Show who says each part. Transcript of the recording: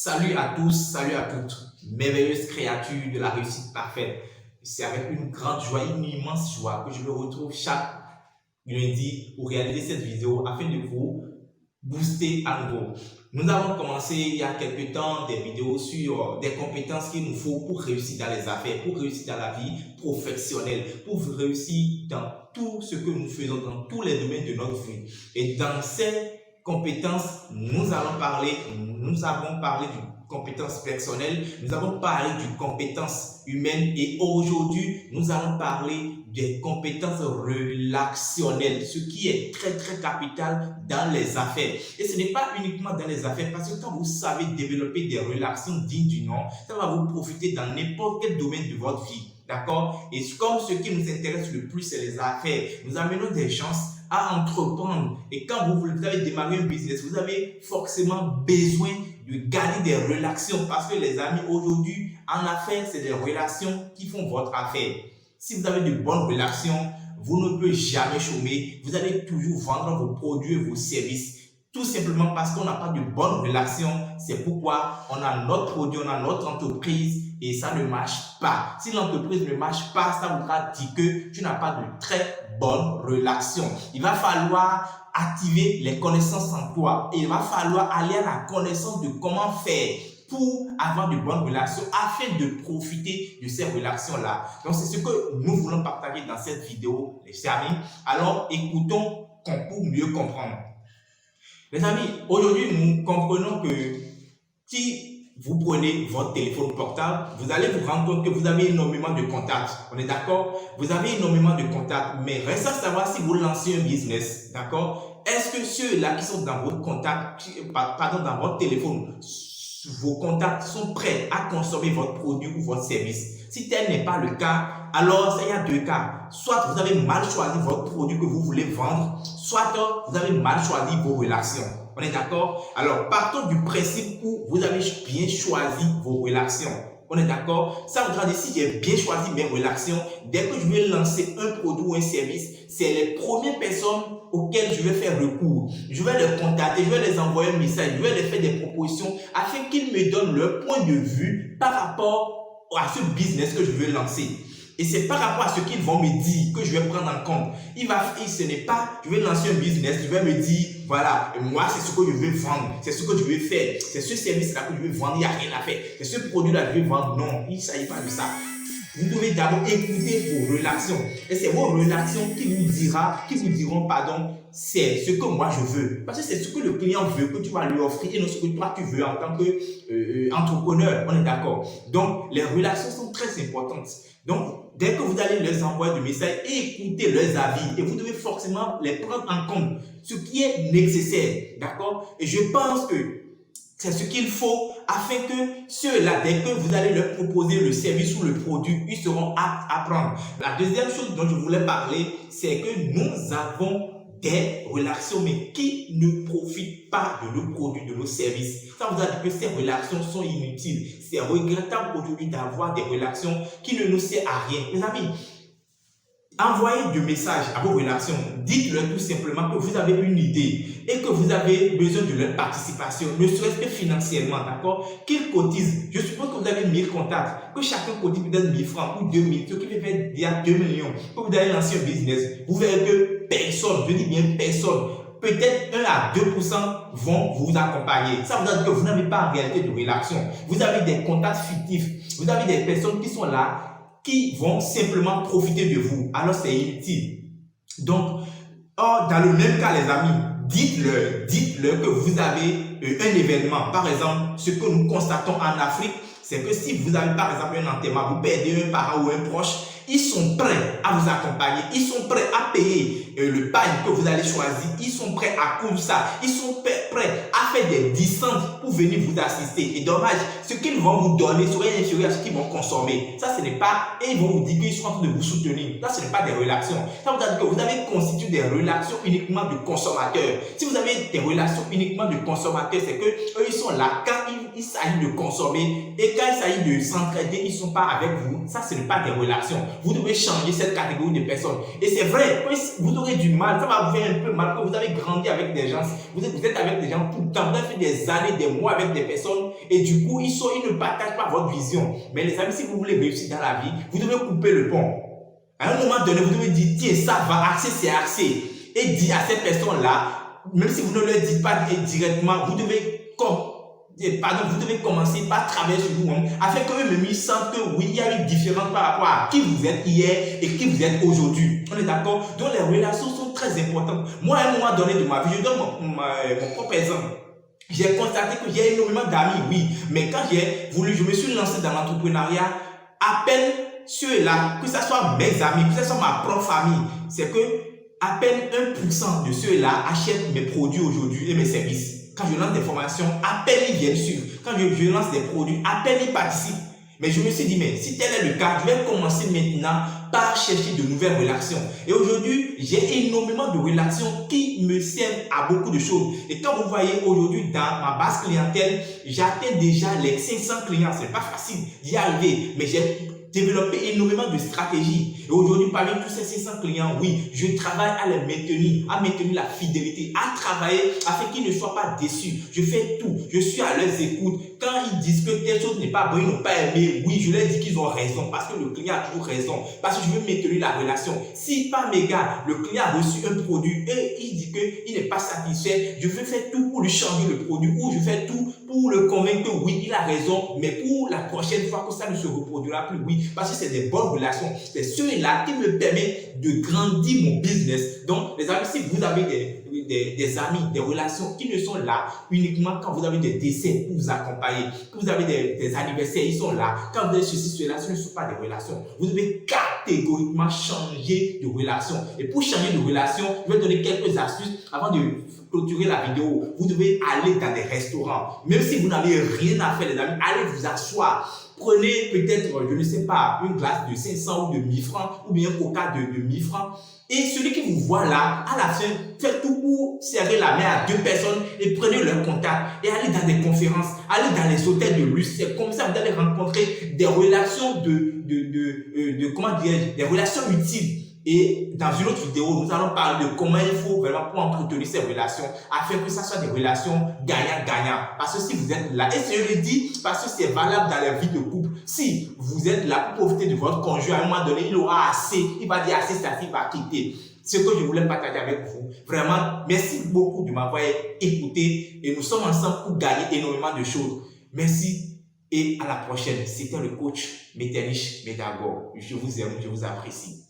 Speaker 1: Salut à tous, salut à toutes, merveilleuses créatures de la réussite parfaite. C'est avec une grande joie, une immense joie que je me retrouve chaque lundi pour réaliser cette vidéo afin de vous booster à nouveau. Nous avons commencé il y a quelques temps des vidéos sur des compétences qu'il nous faut pour réussir dans les affaires, pour réussir dans la vie professionnelle, pour réussir dans tout ce que nous faisons, dans tous les domaines de notre vie. Et dans ces compétences, nous avons parlé de compétences personnelles, nous avons parlé de compétences humaines et aujourd'hui, nous allons parler des compétences relationnelles, ce qui est très capital dans les affaires. Et ce n'est pas uniquement dans les affaires, parce que quand vous savez développer des relations dignes du nom, ça va vous profiter dans n'importe quel domaine de votre vie. D'accord? Et comme ce qui nous intéresse le plus, c'est les affaires, nous amenons des gens à entreprendre. Et quand vous avez démarré un business, vous avez forcément besoin de garder des relations parce que les amis, aujourd'hui, en affaires, c'est des relations qui font votre affaire. Si vous avez de bonnes relations, vous ne pouvez jamais chômer. Vous allez toujours vendre vos produits et vos services. Tout simplement parce qu'on n'a pas de bonnes relations. C'est pourquoi on a notre produit, on a notre entreprise et ça ne marche pas. Si l'entreprise ne marche pas, ça voudra dire que tu n'as pas de très bonnes relations. Il va falloir activer les connaissances en toi et il va falloir aller à la connaissance de comment faire pour avoir de bonnes relations afin de profiter de ces relations-là. Donc, c'est ce que nous voulons partager dans cette vidéo, les amis. Alors, écoutons pour mieux comprendre. Les amis, aujourd'hui, nous comprenons que si vous prenez votre téléphone portable, vous allez vous rendre compte que vous avez énormément de contacts. On est d'accord? Vous avez énormément de contacts, mais reste à savoir si vous lancez un business, d'accord? Est-ce que ceux-là qui sont dans votre contact, dans votre téléphone, vos contacts sont prêts à consommer votre produit ou votre service? Si tel n'est pas le cas, alors il y a deux cas. Soit vous avez mal choisi votre produit que vous voulez vendre, soit vous avez mal choisi vos relations. On est d'accord? Alors, partons du principe où vous avez bien choisi vos relations. On est d'accord? Ça voudra dire si j'ai bien choisi mes relations, dès que je vais lancer un produit ou un service, c'est les premières personnes auxquelles je vais faire recours. Je vais les contacter, je vais les envoyer un message, je vais les faire des propositions afin qu'ils me donnent leur point de vue par rapport à ce business que je veux lancer. Et c'est par rapport à ce qu'ils vont me dire que je vais prendre en compte. Ce n'est pas, je vais lancer un business, je vais me dire, voilà, moi c'est ce que je veux vendre, c'est ce que je veux faire, c'est ce service-là que je veux vendre, il n'y a rien à faire, c'est ce produit-là que je veux vendre. Non, il ne s'agit pas de ça. Vous devez d'abord écouter vos relations. Et c'est vos relations qui vous diront, c'est ce que moi je veux. Parce que c'est ce que le client veut que tu vas lui offrir et non ce que toi tu veux en tant qu'entrepreneur. On est d'accord. Donc, les relations sont très importantes. Donc, dès que vous allez leur envoyer des messages, écoutez leurs avis et vous devez forcément les prendre en compte. Ce qui est nécessaire. D'accord? Et je pense que c'est ce qu'il faut afin que ceux-là, dès que vous allez leur proposer le service ou le produit, ils seront aptes à prendre. La deuxième chose dont je voulais parler, c'est que nous avons des relations, mais qui ne profitent pas de nos produits, de nos services. Ça vous a dit que ces relations sont inutiles. C'est regrettable aujourd'hui d'avoir des relations qui ne nous servent à rien. Mes amis, envoyez des messages à vos relations. Dites-leur tout simplement que vous avez une idée et que vous avez besoin de leur participation, ne serait-ce que financièrement, d'accord? Qu'ils cotisent. Je suppose que vous avez 1000 contacts, que chacun cotise peut-être 1000 francs ou 2000, ce qui fait faire déjà 2 millions. Que vous allez lancer un business, vous verrez que personne, je dis bien personne, peut-être 1 à 2% vont vous accompagner. Ça veut dire que vous n'avez pas en réalité de relation. Vous avez des contacts fictifs. Vous avez des personnes qui sont là, qui vont simplement profiter de vous. Alors c'est inutile. Donc, dans le même cas, les amis, dites-leur que vous avez un événement. Par exemple, ce que nous constatons en Afrique, c'est que si vous avez par exemple un enterrement, vous perdez un parent ou un proche, ils sont prêts à vous accompagner, ils sont prêts à payer le pagne que vous allez choisir, ils sont prêts à coudre ça, ils sont prêts à faire des distances pour venir vous assister. Et dommage, ce qu'ils vont vous donner serait inférieur à ce qu'ils vont consommer. Ça, ce n'est pas, et ils vont vous dire qu'ils sont en train de vous soutenir. Ça, ce n'est pas des relations. Ça veut dire que vous avez constitué des relations uniquement de consommateurs. Si vous avez des relations uniquement de consommateurs, c'est que eux, ils sont là quand il s'agit de consommer et quand il s'agit de s'entraider, ils ne sont pas avec vous. Ça, ce n'est pas des relations. Vous devez changer cette catégorie de personnes. Et c'est vrai, vous aurez du mal, ça va vous faire un peu mal, parce que vous avez grandi avec des gens, vous êtes avec des gens tout le temps, vous avez fait des années, des mois avec des personnes, et du coup, ils ne partagent pas votre vision. Mais les amis, si vous voulez réussir dans la vie, vous devez couper le pont. À un moment donné, vous devez dire, tiens, ça va, accès, c'est accès. Et dire à ces personnes-là, même si vous ne leur dites pas directement, vous devez commencer par travailler sur vous-même, afin qu'eux-mêmes ils sentent que oui, il y a une différence par rapport à qui vous êtes hier et qui vous êtes aujourd'hui. On est d'accord? Donc les relations sont très importantes. Moi, à un moment donné de ma vie, je donne mon propre exemple. J'ai constaté que j'ai énormément d'amis, oui, mais quand je me suis lancé dans l'entrepreneuriat, à peine ceux-là, que ce soit mes amis, que ce soit ma propre famille, c'est que à peine 1% de ceux-là achètent mes produits aujourd'hui et mes services. Quand je lance des formations, à peine ils viennent suivre. Quand je lance des produits, à peine ils participent. Mais je me suis dit, mais si tel est le cas, je vais commencer maintenant par chercher de nouvelles relations. Et aujourd'hui, j'ai énormément de relations qui me servent à beaucoup de choses. Et quand vous voyez aujourd'hui dans ma base clientèle, j'atteins déjà les 500 clients. C'est pas facile d'y arriver, mais j'ai développer énormément de stratégies. Et aujourd'hui, parmi tous ces 600 clients, oui, je travaille à les maintenir, à maintenir la fidélité, à travailler afin qu'ils ne soient pas déçus. Je fais tout. Je suis à leurs écoutes. Quand ils disent que telle chose n'est pas bonne, ils n'ont pas aimé, oui, je leur dis qu'ils ont raison parce que le client a toujours raison. Parce que je veux maintenir la relation. Si par mes gars, le client a reçu un produit et il dit qu'il n'est pas satisfait, je veux faire tout pour lui changer le produit ou je fais tout pour le convaincre que oui, il a raison, mais pour la prochaine fois que ça ne se reproduira plus, oui, parce que c'est des bonnes relations. C'est ceux-là qui me permettent de grandir mon business. Donc, les amis, si vous avez des amis, des relations qui ne sont là uniquement quand vous avez des décès pour vous accompagner, que vous avez des anniversaires, ils sont là. Quand vous avez ceci, cela, ce ne sont pas des relations. Vous devez catégoriquement changer de relation. Et pour changer de relation, je vais donner quelques astuces avant de clôturer la vidéo. Vous devez aller dans des restaurants. Même si vous n'avez rien à faire, les amis, allez vous asseoir. Prenez peut-être, je ne sais pas, une glace de 500 ou de 1000 francs ou bien un coca de 1000 francs. Et celui qui vous voit là, à la fin, faites tout pour serrer la main à 2 personnes et prenez leur contact et allez dans des conférences, allez dans les hôtels de luxe. C'est comme ça que vous allez rencontrer des relations comment dire, des relations utiles. Et dans une autre vidéo, nous allons parler de comment il faut vraiment pour entretenir ces relations afin que ça soit des relations gagnant-gagnant. Parce que si vous êtes là, et je le dis parce que c'est valable dans la vie de couple, si vous êtes là pour profiter de votre conjoint, à un moment donné, il aura assez, il va dire assez, ça il va quitter. Ce que je voulais partager avec vous. Vraiment, merci beaucoup de m'avoir écouté et nous sommes ensemble pour gagner énormément de choses. Merci et à la prochaine. C'était le coach Metternich Metagor. Je vous aime, je vous apprécie.